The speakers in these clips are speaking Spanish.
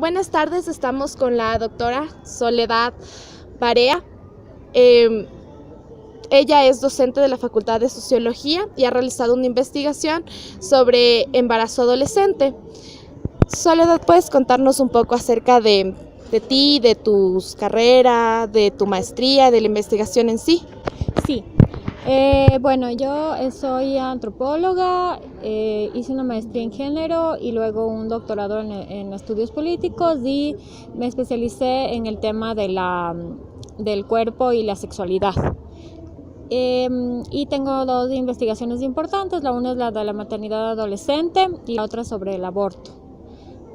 Buenas tardes, estamos con la doctora Soledad Barea. Ella es docente de la Facultad de Sociología y ha realizado una investigación sobre embarazo adolescente. Soledad, ¿puedes contarnos un poco acerca de ti, de tus carreras, de tu maestría, de la investigación en sí? Sí, bueno, yo soy antropóloga, hice una maestría en género y luego un doctorado en estudios políticos y me especialicé en el tema del cuerpo y la sexualidad. Y tengo dos investigaciones importantes, la una es la de la maternidad adolescente y la otra sobre el aborto,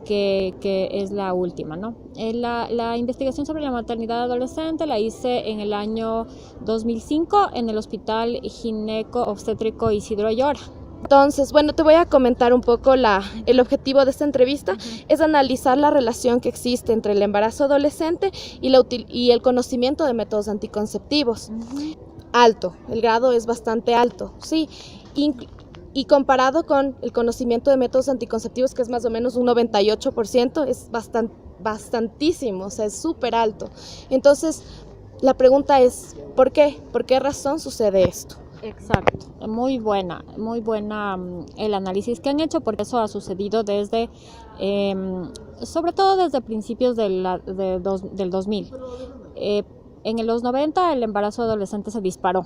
que es la última, ¿no? La investigación sobre la maternidad adolescente la hice en el año 2005 en el Hospital Gineco Obstétrico Isidro Ayora. Entonces, bueno, te voy a comentar un poco el objetivo de esta entrevista, es analizar la relación que existe entre el embarazo adolescente y el conocimiento de métodos anticonceptivos. Alto, el grado es bastante alto, sí, y comparado con el conocimiento de métodos anticonceptivos, que es más o menos un 98%, es bastantísimo, o sea, es súper alto. Entonces, la pregunta es, ¿por qué? ¿Por qué razón sucede esto? Exacto, muy buena el análisis que han hecho, porque eso ha sucedido desde, sobre todo desde principios del 2000. En los 90 el embarazo adolescente se disparó,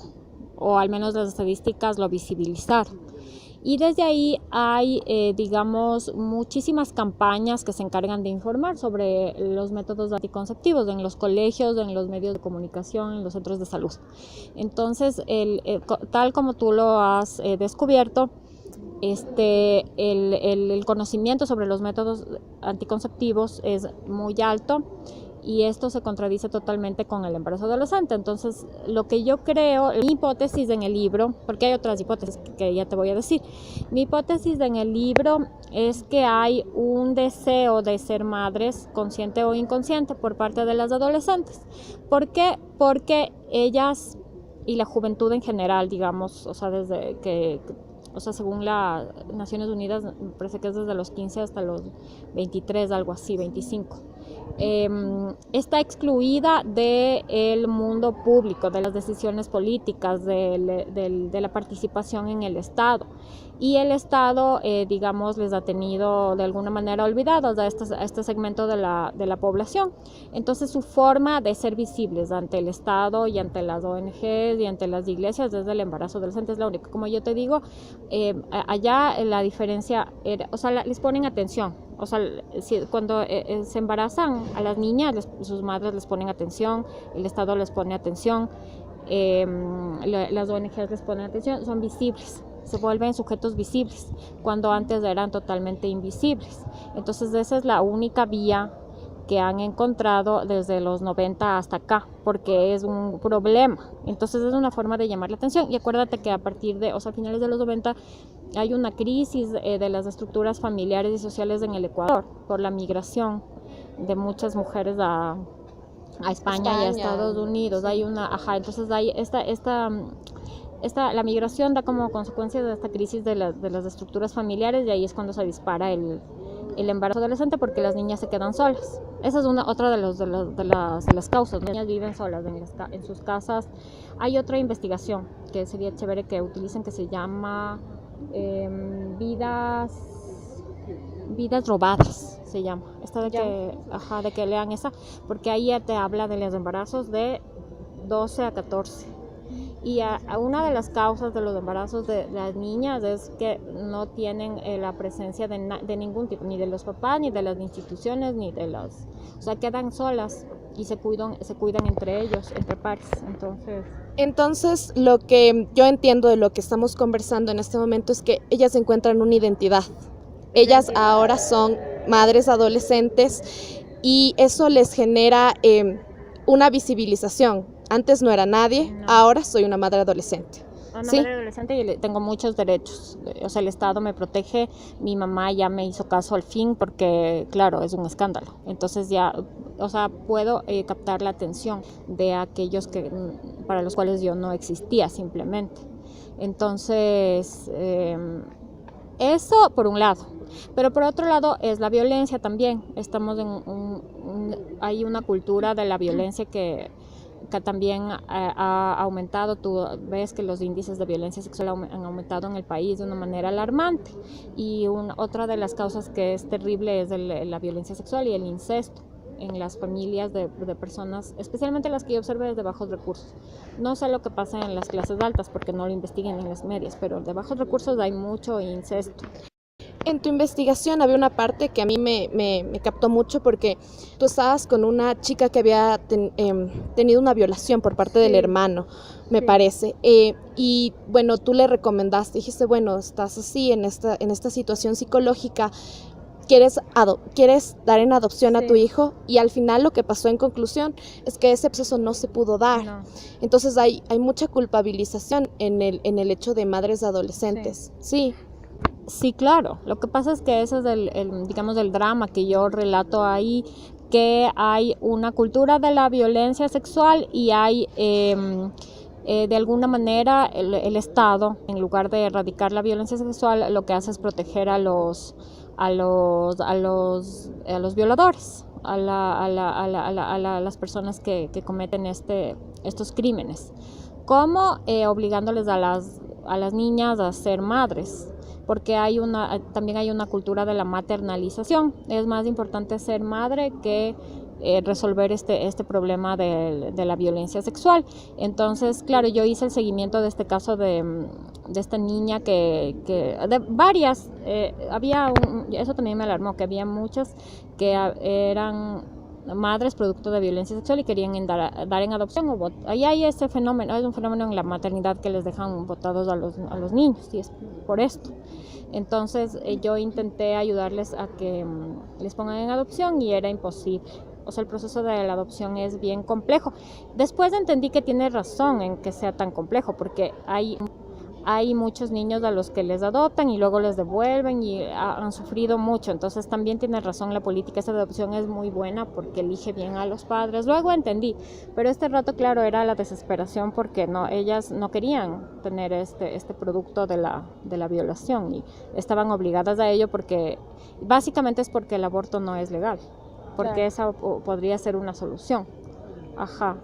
o al menos las estadísticas lo visibilizaron. Y desde ahí hay, digamos, muchísimas campañas que se encargan de informar sobre los métodos anticonceptivos en los colegios, en los medios de comunicación, en los centros de salud. Entonces, tal como tú lo has descubierto, el conocimiento sobre los métodos anticonceptivos es muy alto y esto se contradice totalmente con el embarazo adolescente. Entonces, lo que yo creo, mi hipótesis en el libro, porque hay otras hipótesis que ya te voy a decir, mi hipótesis en el libro es que hay un deseo de ser madres, consciente o inconsciente, por parte de las adolescentes. ¿Por qué? Porque ellas y la juventud en general, digamos, o sea, según las Naciones Unidas, me parece que es desde los 15 hasta los 23, algo así, 25. Está excluida del mundo público, de las decisiones políticas, de la participación en el Estado. Y el Estado, digamos, les ha tenido de alguna manera olvidados a este segmento de la población. Entonces, su forma de ser visibles ante el Estado y ante las ONGs y ante las iglesias desde el embarazo adolescente es la única. Como yo te digo, allá la diferencia era, o sea, les ponen atención. O sea, cuando se embarazan a las niñas, sus madres les ponen atención, el Estado les pone atención, las ONGs les ponen atención, son visibles, se vuelven sujetos visibles, cuando antes eran totalmente invisibles. Entonces, esa es la única vía que han encontrado desde los 90 hasta acá, porque es un problema. Entonces, es una forma de llamar la atención. Y acuérdate que a partir de, o sea, a finales de los 90 hay una crisis de las estructuras familiares y sociales en el Ecuador por la migración de muchas mujeres a España y a Estados Unidos. Hay entonces hay la migración da como consecuencia de esta crisis de las estructuras familiares, y ahí es cuando se dispara el embarazo adolescente, porque las niñas se quedan solas. Esa es otra de las causas. Las niñas viven solas en sus casas. Hay otra investigación que sería chévere que utilicen, que se llama vidas robadas, se llama. De que lean esa, porque ahí ya te habla de los embarazos de 12 a 14. Y a una de las causas de los embarazos de las niñas es que no tienen la presencia de ningún tipo, ni de los papás, ni de las instituciones, o sea, quedan solas y se cuidan entre ellos, entre pares. Entonces, lo que yo entiendo de lo que estamos conversando en este momento es que ellas encuentran una identidad. Ellas ahora son madres adolescentes y eso les genera una visibilización. Antes no era nadie, ahora soy una madre adolescente. ¿Sí? Madre adolescente y tengo muchos derechos. O sea, el Estado me protege, mi mamá ya me hizo caso al fin, porque claro, es un escándalo. Entonces ya, o sea, puedo captar la atención de aquellos para los cuales yo no existía simplemente. Entonces, eso por un lado. Pero por otro lado es la violencia también. Estamos hay una cultura de la violencia que también ha aumentado. Tú ves que los índices de violencia sexual han aumentado en el país de una manera alarmante. Y otra de las causas que es terrible es la violencia sexual y el incesto en las familias de personas, especialmente las que yo observé de bajos recursos. No sé lo que pasa en las clases altas porque no lo investiguen en las medias, pero de bajos recursos hay mucho incesto. En tu investigación había una parte que a mí me captó mucho porque tú estabas con una chica que había tenido una violación por parte del hermano, me parece. Y bueno, tú le recomendaste, dijiste, bueno, estás así en esta situación psicológica, quieres dar en adopción a tu hijo, y al final lo que pasó en conclusión es que ese proceso no se pudo dar. No. Entonces hay mucha culpabilización en el hecho de madres adolescentes. Sí. Sí, claro. Lo que pasa es que ese es digamos, el drama que yo relato ahí, que hay una cultura de la violencia sexual y hay de alguna manera el Estado, en lugar de erradicar la violencia sexual, lo que hace es proteger a los violadores, a las personas que cometen estos crímenes, como obligándoles a las niñas a ser madres, porque también hay una cultura de la maternalización. Es más importante ser madre que resolver este problema de la violencia sexual. Entonces, claro, yo hice el seguimiento de este caso de esta niña de varias, eso también me alarmó, que había muchas que eran madres producto de violencia sexual y querían dar en adopción. Ahí hay ese fenómeno, es un fenómeno en la maternidad que les dejan botados a los niños, y es por esto. Entonces yo intenté ayudarles a que les pongan en adopción y era imposible. O sea, el proceso de la adopción es bien complejo. Después entendí que tiene razón en que sea tan complejo, porque hay muchos niños a los que les adoptan y luego les devuelven y han sufrido mucho. Entonces también tiene razón la política. Esta adopción es muy buena porque elige bien a los padres. Luego entendí, pero este rato, claro, era la desesperación porque ellas no querían tener este producto de la violación y estaban obligadas a ello porque básicamente es porque el aborto no es legal, porque claro, esa podría ser una solución. Ajá.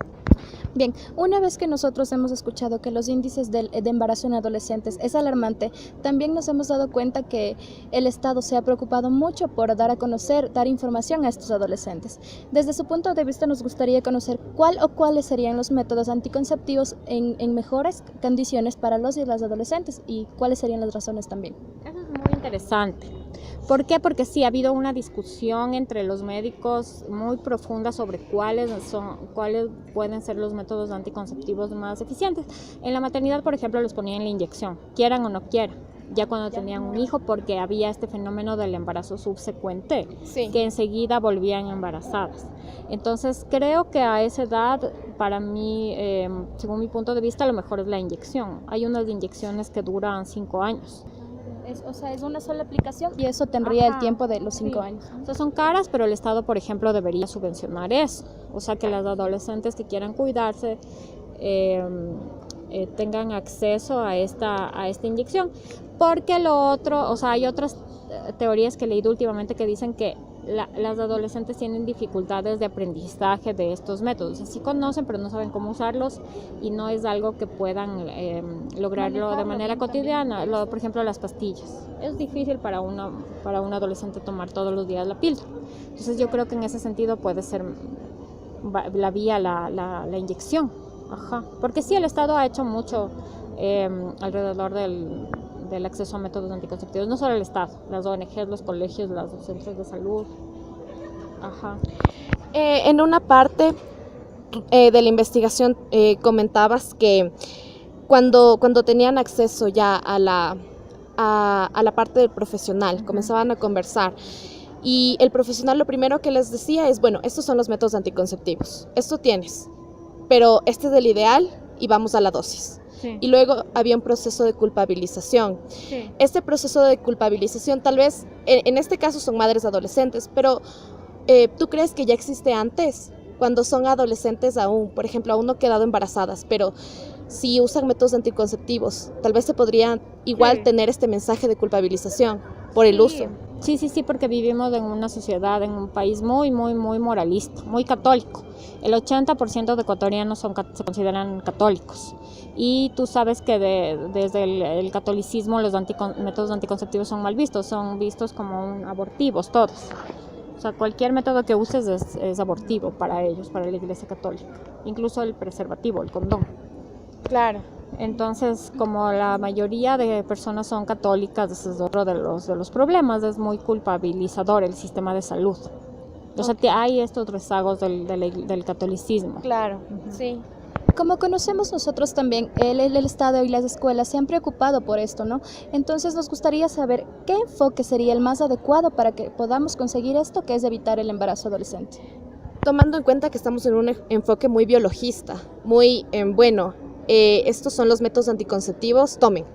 Bien, una vez que nosotros hemos escuchado que los índices de embarazo en adolescentes es alarmante, también nos hemos dado cuenta que el Estado se ha preocupado mucho por dar a conocer, dar información a estos adolescentes. Desde su punto de vista nos gustaría conocer cuáles serían los métodos anticonceptivos en mejores condiciones para los y las adolescentes y cuáles serían las razones también. Eso es muy interesante. ¿Por qué? Porque sí, ha habido una discusión entre los médicos muy profunda sobre cuáles pueden ser los métodos anticonceptivos más eficientes. En la maternidad, por ejemplo, los ponían la inyección, quieran o no quieran, ya cuando tenían un hijo, porque había este fenómeno del embarazo subsecuente, sí, que enseguida volvían embarazadas. Entonces, creo que a esa edad, para mí, según mi punto de vista, lo mejor es la inyección. Hay unas inyecciones que duran 5 años. O sea, es una sola aplicación y eso tendría el tiempo de los 5 años. O sea, son caras, pero el Estado, por ejemplo, debería subvencionar eso. O sea, que las adolescentes que quieran cuidarse tengan acceso a esta inyección. Porque lo otro, o sea, hay otras teorías que he leído últimamente que dicen que las adolescentes tienen dificultades de aprendizaje de estos métodos. O sea, sí conocen, pero no saben cómo usarlos y no es algo que puedan lograrlo de manera cotidiana. Por ejemplo, las pastillas. Es difícil para un adolescente tomar todos los días la píldora. Entonces yo creo que en ese sentido puede ser la vía, la inyección. Ajá. Porque sí, el Estado ha hecho mucho alrededor del acceso a métodos anticonceptivos, no solo el Estado, las ONGs, los colegios, los centros de salud. Ajá. En una parte de la investigación comentabas que cuando tenían acceso ya a la parte del profesional, comenzaban a conversar y el profesional lo primero que les decía es, bueno, estos son los métodos anticonceptivos, esto tienes, pero este es el ideal y vamos a la dosis. Sí. Y luego había un proceso de culpabilización. Sí. Este proceso de culpabilización, tal vez, en este caso son madres adolescentes, pero ¿tú crees que ya existe antes? Cuando son adolescentes aún, por ejemplo, aún no han quedado embarazadas, pero si usan métodos anticonceptivos, tal vez se podría igual tener este mensaje de culpabilización por el uso. Sí, porque vivimos en una sociedad, en un país muy moralista, muy católico. El 80% de ecuatorianos se consideran católicos. Y tú sabes que desde el catolicismo los métodos anticonceptivos son mal vistos, son vistos como abortivos todos. O sea, cualquier método que uses es abortivo para ellos, para la Iglesia Católica. Incluso el preservativo, el condón. Claro. Entonces, como la mayoría de personas son católicas, ese es otro de los problemas, es muy culpabilizador el sistema de salud. O sea, hay estos rezagos del catolicismo. Claro, sí. Como conocemos nosotros también, el Estado y las escuelas se han preocupado por esto, ¿no? Entonces nos gustaría saber qué enfoque sería el más adecuado para que podamos conseguir esto, que es evitar el embarazo adolescente. Tomando en cuenta que estamos en un enfoque muy biologista, muy estos son los métodos anticonceptivos, tomen,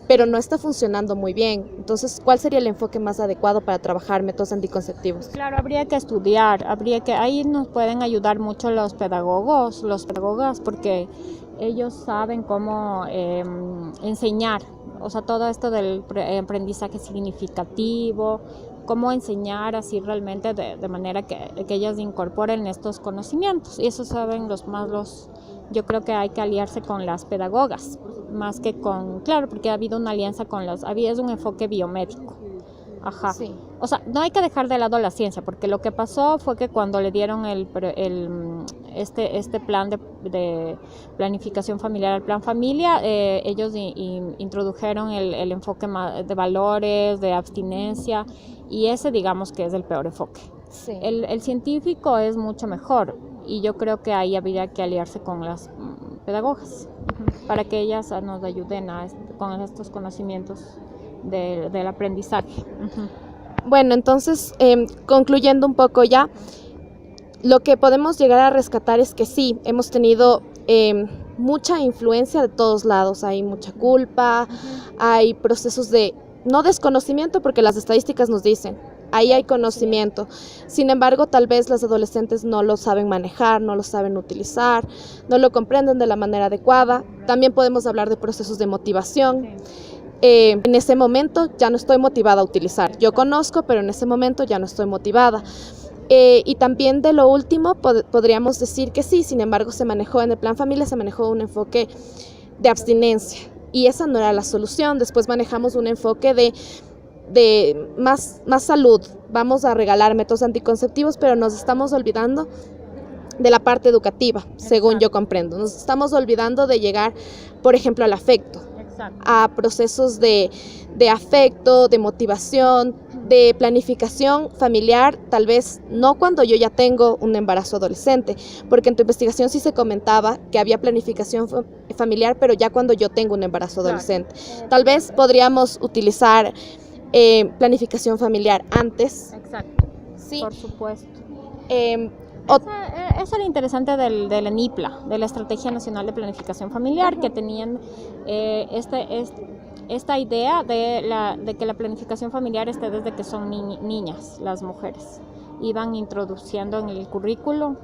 pero no está funcionando muy bien. Entonces, ¿cuál sería el enfoque más adecuado para trabajar métodos anticonceptivos? Claro, habría que estudiar, ahí nos pueden ayudar mucho los pedagogos, pedagogas, porque ellos saben cómo enseñar, o sea, todo esto del aprendizaje significativo, cómo enseñar así realmente de manera que ellas incorporen estos conocimientos. Y eso saben yo creo que hay que aliarse con las pedagogas, más que claro, porque ha habido una alianza es un enfoque biomédico. Ajá. Sí. O sea, no hay que dejar de lado la ciencia, porque lo que pasó fue que cuando le dieron este plan de planificación familiar al plan familia, ellos introdujeron el enfoque de valores, de abstinencia, y ese digamos que es el peor enfoque. Sí. El científico es mucho mejor, y yo creo que ahí habría que aliarse con las pedagogas para que ellas nos ayuden con estos conocimientos del aprendizaje. Bueno, entonces, concluyendo un poco ya, lo que podemos llegar a rescatar es que sí, hemos tenido mucha influencia de todos lados, hay mucha culpa, hay procesos de, no desconocimiento, porque las estadísticas nos dicen, ahí hay conocimiento. Sin embargo, tal vez las adolescentes no lo saben manejar, no lo saben utilizar, no lo comprenden de la manera adecuada. También podemos hablar de procesos de motivación. En ese momento ya no estoy motivada a utilizar. Yo conozco, pero en ese momento ya no estoy motivada. Y también de lo último podríamos decir que sí, sin embargo se manejó en el plan familia, se manejó un enfoque de abstinencia y esa no era la solución. Después manejamos un enfoque de más salud, vamos a regalar métodos anticonceptivos, pero nos estamos olvidando de la parte educativa, según yo comprendo. Nos estamos olvidando de llegar, por ejemplo, al afecto, a procesos de afecto, de motivación, de planificación familiar, tal vez no cuando yo ya tengo un embarazo adolescente, porque en tu investigación sí se comentaba que había planificación familiar, pero ya cuando yo tengo un embarazo adolescente. Tal vez podríamos utilizar planificación familiar antes. Exacto. Sí. Por supuesto. Eso es lo interesante de la NIPLA, de la Estrategia Nacional de Planificación Familiar, que tenían esta idea de que la planificación familiar esté desde que son niñas, las mujeres. Iban introduciendo en el currículo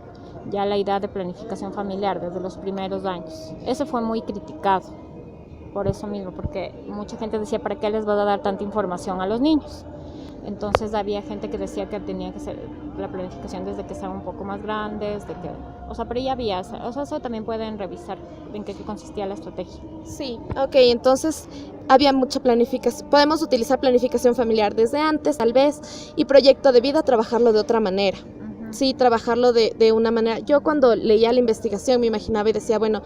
ya la idea de planificación familiar desde los primeros años. Eso fue muy criticado por eso mismo, porque mucha gente decía, ¿para qué les vas a dar tanta información a los niños? Entonces había gente que decía que tenía que ser la planificación desde que estaban un poco más grandes, pero ya había, eso también pueden revisar en qué consistía la estrategia. Sí, ok, entonces había mucha planificación, podemos utilizar planificación familiar desde antes, tal vez, y proyecto de vida, trabajarlo de otra manera. Sí, trabajarlo de una manera. Yo cuando leía la investigación me imaginaba y decía, bueno,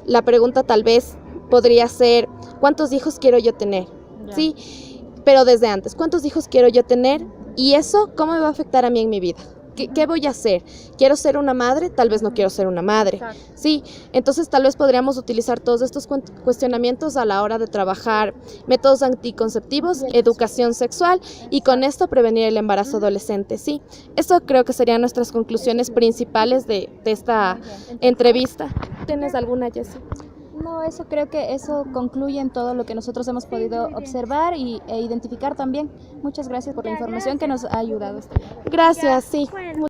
la pregunta tal vez podría ser, ¿cuántos hijos quiero yo tener? Ya. Sí, pero desde antes, ¿cuántos hijos quiero yo tener? Y eso, ¿cómo me va a afectar a mí en mi vida? ¿Qué voy a hacer? ¿Quiero ser una madre? Tal vez no quiero ser una madre. Exacto. Sí, entonces tal vez podríamos utilizar todos estos cuestionamientos a la hora de trabajar métodos anticonceptivos, educación sexual y con esto prevenir el embarazo adolescente. Sí, eso creo que serían nuestras conclusiones principales de esta entrevista. ¿Tienes alguna, Jessie? No, eso creo que eso concluye en todo lo que nosotros hemos podido observar e identificar también. Muchas gracias por la información que nos ha ayudado. Gracias, sí.